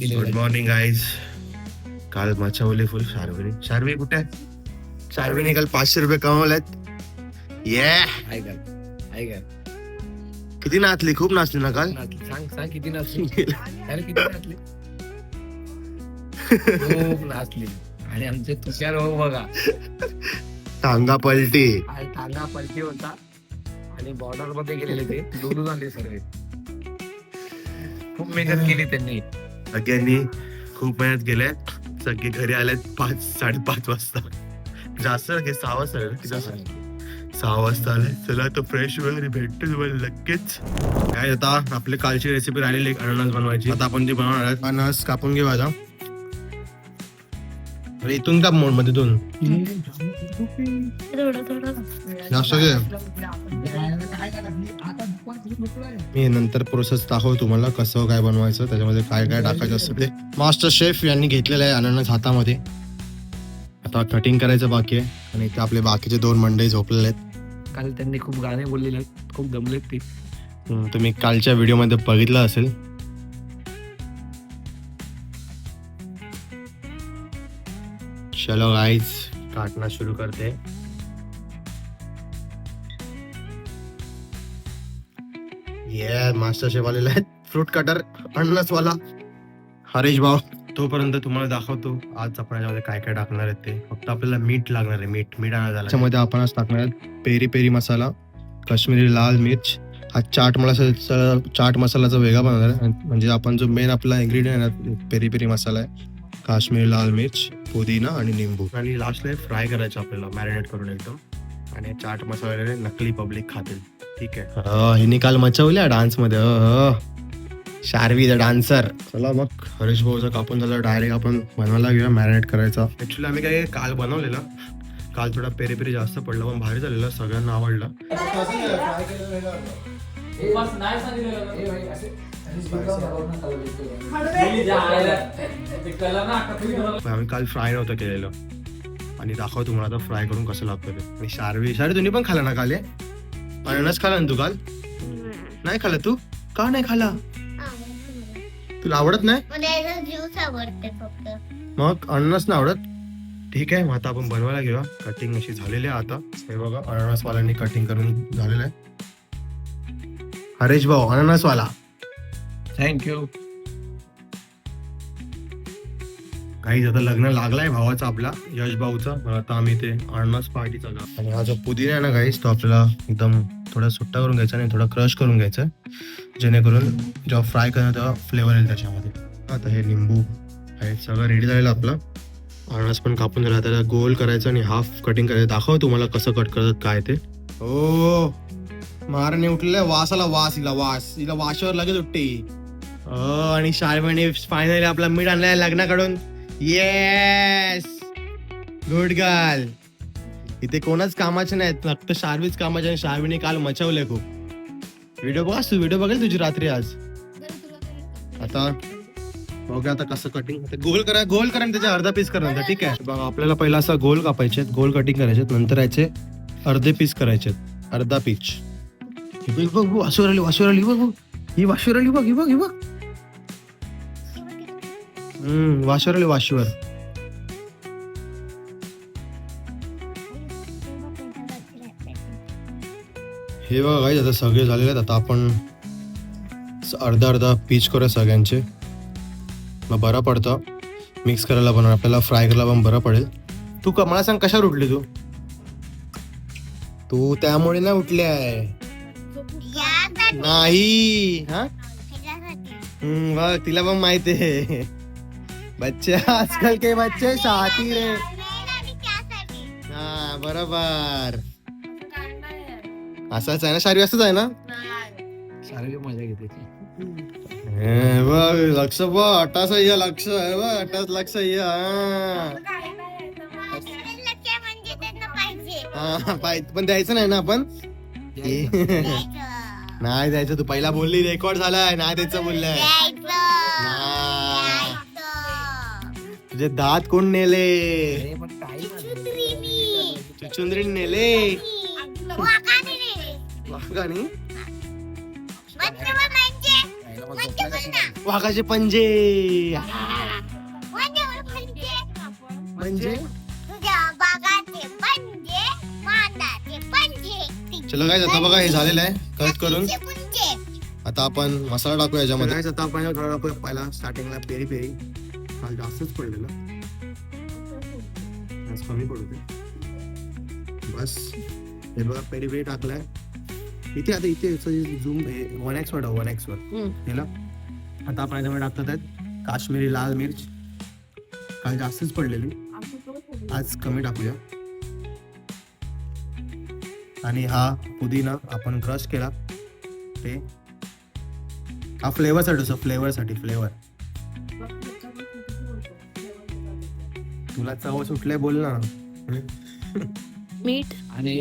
Good morning guys. काल मचावली फुल. शार्वी कुठे आहे? शार्वीने काल 500 रुपये कमवलेत. किती नाचली? खूप नाचली ना काल. सांग किती नाचली? अरे किती नाचली? खूप नाचली. आणि आमचे तुषार हो बघा, टांगा पलटी. टांगा पलटी होता आणि बॉर्डर मध्ये गेलेले ते लुलू झाले सर्व. खूप मेहनत केली त्यांनी. सगळ्यांनी खूप मेहनत केल्या. सगळे घरी आलेत 5-5:30 वाजता. जास्त 6 वाजता आले. किती वाजता? 6 वाजता आले. चला तर फ्रेश वगैरे भेटतो तुम्हाला लगेच. काय आता आपली कालची रेसिपी राहिलेली अननस बनवायची. आता आपण ती बनवणार आहोत. अननस कापून घेऊ आता. अरे इथून काप मोड मध्ये इथून जास्त घे. मी नंतर प्रोसेस दाखव तुम्हाला कसं काय बनवायचं, त्याच्यामध्ये काय काय टाकायचं असतं ते. मास्टर शेफ यांनी घेतलेलं आहे अननस हातामध्ये. आता कटिंग करायचं बाकी आहे. आणि इथे आपले बाकीचे 2 मंडळी झोपलेले आहेत. काल त्यांनी खूप गाणे बोललेले आहेत, खूप दमलेत ते. तुम्ही कालच्या व्हिडिओमध्ये बघितलं असेल. चलो गाइस, काटना शुरू करते. ये मास्टर शेफ आलेला आहे. फ्रूट कटर अननस वाला हरीश भाऊ. तोपर्यंत तुम्हाला दाखवतो आज आपण याच्यामध्ये काय काय टाकणार आहे ते. फक्त आपल्याला मीठ लागणार आहे. मीठ आणायला झालं. त्याच्यामध्ये आपण आज टाकणार आहे पेरी पेरी मसाला, काश्मीरी लाल मिर्च. हा चाट मसालाचा वेगळा बनवणार आहे. म्हणजे आपण जो मेन आपला इन्ग्रेडियंट आहे ना, पेरी पेरी मसाला आहे, काश्मीरी लाल मिर्च, पुदिना आणि निंबू. आणि लास्टला फ्राय करायचं आपल्याला मॅरिनेट करून एकदम. आणि चाट मसाला नकली पब्लिक खातील. ठीक आहे. हिने काल मचवल्या डान्स मध्ये. Sharvi the dancer. चला मग हरीश भाऊचा कापून झालं. डायरेक्ट आपण बनवायला घेऊया मॅरिनेट करायचा. ऍक्च्युली आम्ही काय काल बनवलेलं. काल थोडा पेरी पेरी जास्त पडला पण भारी झालेलं, सगळ्यांना आवडलं. आम्ही काल फ्राय नव्हतं केलेलं आणि दाखव तुम्हाला आता फ्राय करून कसं लागतं ते. आणि शार्वी तुम्ही पण खाला ना काल? अननस खाला ना तू काल? नाही खाला तू? का नाही खाला? तुला आवडत नाही? मग अननस नाही आवडत? ठीक आहे, मग आता आपण बनवायला घेऊया. कटिंग अशी झालेली आहे आता. हे बघा अननस वाल्यांनी कटिंग करून झालेलं आहे. हरीश भाऊ अननस वाला, थँक्यू. काही आता लग्न लागलाय भावाचा आपला यश भाऊचा. आता आम्ही ते अननस पार्टीचा. आणि हा जो पुदिना आहे ना गाईस, तो आपल्याला एकदम थोडा सुट्टा करून घ्यायचा आणि थोडा क्रश करून घ्यायचा, जेणेकरून जेव्हा फ्राय करणार तेव्हा फ्लेवर येईल त्याच्यामध्ये. आता हे लिंबू आहे सगळं रेडी झालेलं आपलं. अननस पण कापून झाला. त्याला गोल करायचं आणि हाफ कटिंग करायचं. दाखव तुम्हाला कसं कट करतात काय ते. हो मारणे उठलेला वासाला हिला वाशावर लगेच उठते. आणि शाळेमध्ये फायनली आपला मीठ आणलाय लग्नाकडून. Yes, good girl. इथे कोणाच कामाचे नाहीत, फक्त शार्वीच कामाचे. आणि शार्वीने काल मचवलंय खूप. व्हिडिओ बघेल तुझी रात्री आज. आता बघा आता कसं कटिंग. गोल करा आणि त्याचे अर्धा पीस करायचा. ठीक आहे बघा, आपल्याला पहिला असा गोल कापायचे, गोल कटिंग करायचे, नंतर याचे अर्धे पीस करायचे, अर्धा पीस. बघ वाशवर आली बघ. ही वाशवर आली बघ. वाशवर. हे बघा गाईस, आता सगळे झालेले आहेत. आता आपण अर्धा पीस करूया सगळ्यांचे. मग बरं पडतं मिक्स करायला पण, आपल्याला फ्राय करायला पण बरं पडेल. तू मला सांग कशावर उठली तू त्यामुळे नाही उठली आहे नाही. हा बघ तिला पण माहिती आहे. बच्चे आजकाल के बच्चे साथी रे. हा बरोबर, असंच आहे ना शार्वी? असंच आहे ना? शार्वी मजा घेते. बघ लक्ष बघ, अटास लक्ष आहे बघ, अटास लक्ष. पण द्यायचं नाही ना आपण? नाही द्यायचं. तू पहिला बोलली रेकॉर्ड झालाय. नाही द्यायचं बोललाय. तुझे दात कोण नेले? चुचुंद्री नेले. वाघाने वाघाचे पंजे म्हणजे चलो काय आता बघा हे झालेलं आहे कट करून. आता आपण मसाला टाकूया याच्यामध्ये. आता आपण थोडा पहिला स्टार्टिंगला पेरी पेरी काल जास्तच पडलेलं, आज कमी पडते बस. हे बघा पेरी पेरी टाकलाय इथे. आता इथे झूम 1x वर 1x वर केलं. आता आपण याच्यामध्ये टाकतात आहेत काश्मीरी लाल मिर्च. काल जास्तच पडलेली, आज कमी टाकूया. आणि हा पुदिना आपण क्रश केला ते हा फ्लेवरसाठी फ्लेवर. तुला चव सुटले बोल ना. मीठ आणि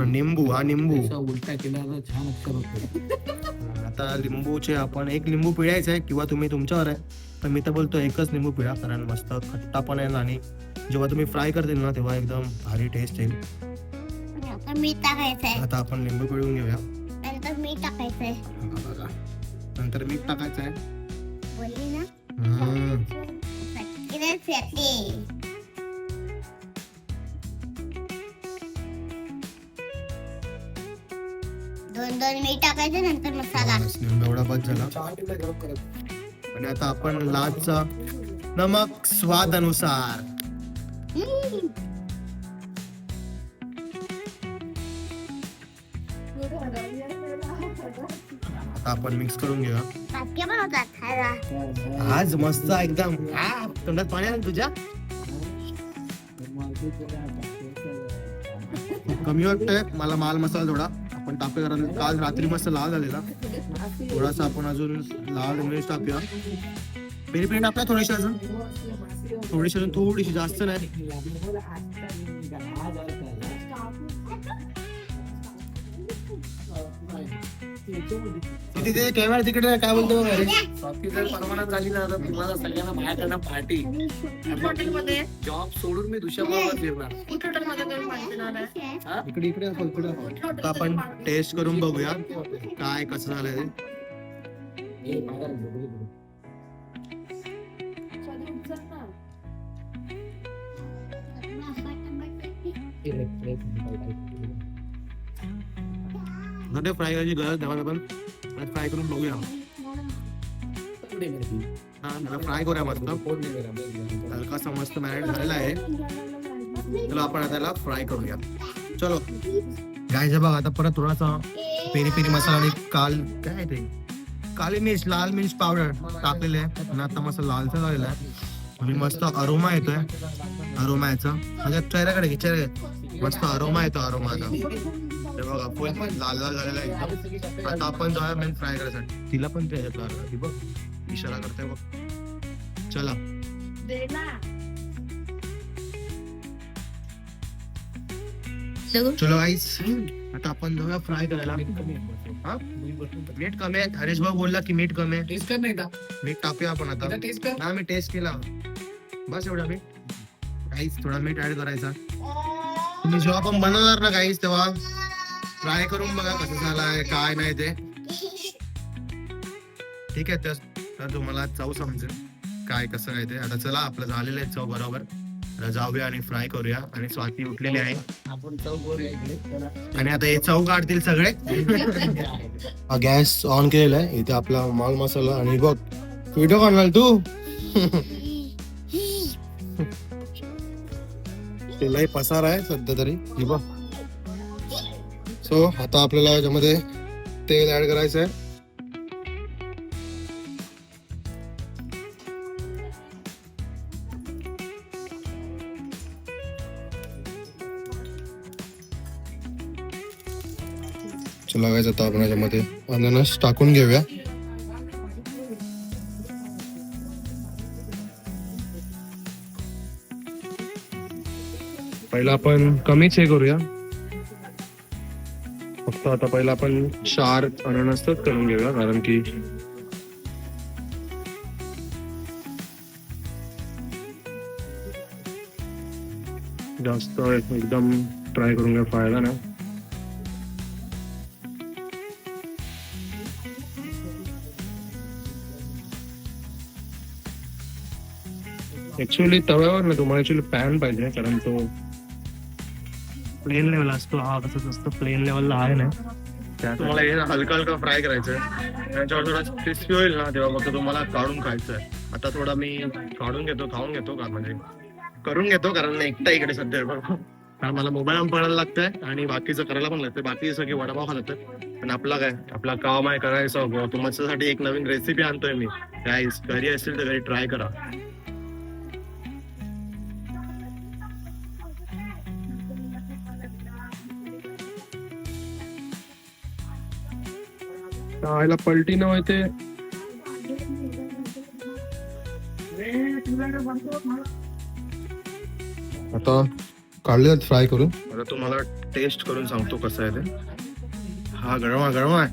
निंबू. हा निंबू उलटा केला तर छान अक्षर होतो. आता लिंबूचे आपण एक लिंबू पिळायचं आहे किंवा तुम्ही तुमच्यावर आहे, पण मी तर बोलतो एकच लिंबू पिळा, कारण मस्त खट्टा पण आहे आणि जेव्हा तुम्ही फ्राय करतील ना तेव्हा एकदम भारी टेस्ट येईल. मीठ टाकायचंय. आता आपण लिंबू पिळून घेऊया. नंतर मीठ टाकायचंय. नंतर मीठ टाकायचं आहे. बोलली ना दोन मीठ टाकायचं नंतर मसाला. एवढा बस झाला. आणि आता आपण लालचा नमक स्वाद अनुसार. आता आपण मिक्स करून घेऊया. आज मस्त एकदम तोंडात पाणी आलं तुझ्या. कमी वाटतंय मला माल मसाला थोडा आपण टाकूया, कारण काल रात्री मस्त लाल झालेला. थोडासा आपण अजून लाल मिरच टाकूया. पेरी पेरी टाकूया थोडीशी अजून थोडीशी जास्त नाही. तिथे कॅमेरा तिकडे काय बोलतो बाकी जर प्रमाणात झाली ना तर तुम्हाला सगळ्यांना बाहेर करणार पार्टी. जॉब सोडून मी दुसऱ्या फिरणार. इकडे आता आपण टेस्ट करून बघूया काय कसं झालंय ते. फ्राय करायची गरज नाही, पण फ्राय करून बघूया. फ्राय करूया मस्त. हलकासा मस्त मॅरिनेट झालेला आहे. चलो आपण आता त्याला फ्राय करूया. चलो गाईज बघा आता परत थोडासा पेरी पेरी मसाला आणि काल काय ते काली मिर्च लाल मिर्च पावडर टाकलेले आहे. आणि आता मस्त लालचा झालेला आहे आणि मस्त अरोमा येतोय. अरोमा याचा माझ्या चेहऱ्याकडे चेहऱ्या मस्त अरोमा येतो. अरोमाचा बघा फुल लाल लाल झालेला आहे. आता आपण जाऊया मेन फ्राय करायसाठी. तिला पण ते बघ इशारा करते बघ. चला चलो गाईस आता आपण जाऊया फ्राय करायला. मीठ कमी आहे. हरेश भाऊ बोलला की मीठ कमी आहे. टेस्ट कर नाही का? मीठ टाकूया आपण आता. टेस्ट कर. ना मी टेस्ट केला बस एवढा मीठ. गाईस थोडा मीठ ऍड करायचा. तुम्ही जेव्हा पण बनवणार ना गाईस तेव्हा ट्राय करून बघा कसं झालंय काय नाही ते. ठीक आहे तर तुम्हाला चव समजेल काय कसं काय ते. आता चला आपलं झालेलं आहे चव बरोबर. आता जाऊया आणि फ्राय करूया. आणि स्वाती उठलेली आहे आपण चव करूया इकडे. आणि आता हे चव काढतील सगळे. गॅस ऑन केलेला आहे. इथे आपला माल मसाला आणि बघ व्हिडिओ काढणार तू. लय पसार आहे सध्या तरी. बघ सो आता आपल्याला याच्यामध्ये तेल ऍड करायचं आहे. चला गाइस आता आपण याच्यामध्ये अननस टाकून घेऊया. पहिला आपण कमीच हे करूया. फक्त आता पहिला आपण 4 अननसच करून घेऊया, कारण की जास्त एकदम ट्राय करून घ्या फायदा नाही. ऍक्च्युअली तव्यावर ना तुम्हाला ऍक्च्युअली पॅन पाहिजे, कारण तो प्लेन लेवल असतो, हा कसं असतो प्लेन लेवलला आहे ना, तुम्हाला हे हलका हलका फ्राय करायचं आहे. त्याच्यावर थोडा क्रिस्पी होईल ना तेव्हा मग तुम्हाला काढून खायचं आहे. आता थोडा मी काढून घेतो, खाऊन घेतो का म्हणजे करून घेतो, कारण एकटा इकडे सध्या बरोबर, कारण मला मोबाईल पडायला लागतंय आणि बाकीचं करायला पण लागतंय. बाकी सगळे वडापाव खात पण आपला काय, आपला काम आहे करायचं. तुमच्यासाठी एक नवीन रेसिपी आणतोय मी, गाईस घरी असेल तर घरी ट्राय करा. आयला पलटी न होते. आता काढले फ्राय करून, आता तुम्हाला टेस्ट करून सांगतो कसं आहे ते. हा गरम आहे, गरम आहे.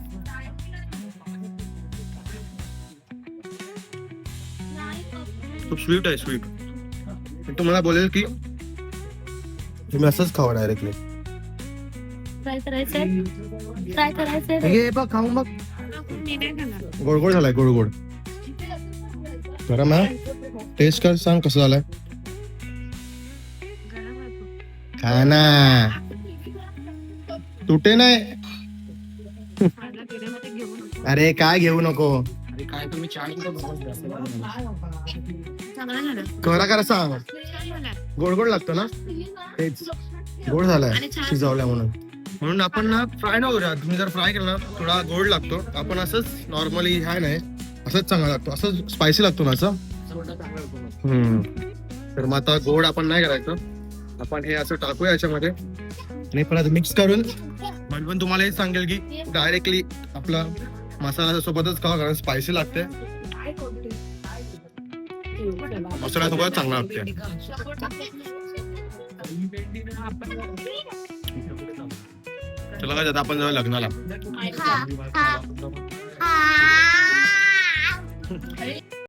खूप स्वीट आहे, स्वीट. मी तुम्हाला बोलेल की तुम्ही असंच खावा डायरेक्टली. ट्राय करायचंय, ट्राय करायचंय. हे बघ खाऊन बघ, गोड गोड झालाय, गोड गोड. गरम आहे, टेस्ट कर, सांग कसं झालंय. खा ना, तुटे नाही. अरे काय घेऊ नको, काय तुम्ही करा करा सांग. गोड गोड लागतो ना, तेच गोड झालाय शिजवल्या म्हणून आपण ना फ्राय न करूया. तुम्ही जर फ्राय केलं ना थोडा गोड लागतो. आपण असंच नॉर्मली हाय नाही, असंच चांगला लागतो, असं स्पायसी लागतो ना असं. तर मग आता गोड आपण नाही करायचं, आपण हे असं टाकूया याच्यामध्ये आणि परत मिक्स करून. मी पण तुम्हाला हेच सांगेल की डायरेक्टली आपला मसाला सोबतच खावा, कारण स्पायसी लागते. मसाला सोबत चांगला लागते. चला काय आता आपण जाऊ लग्नाला. हा, हा, हा.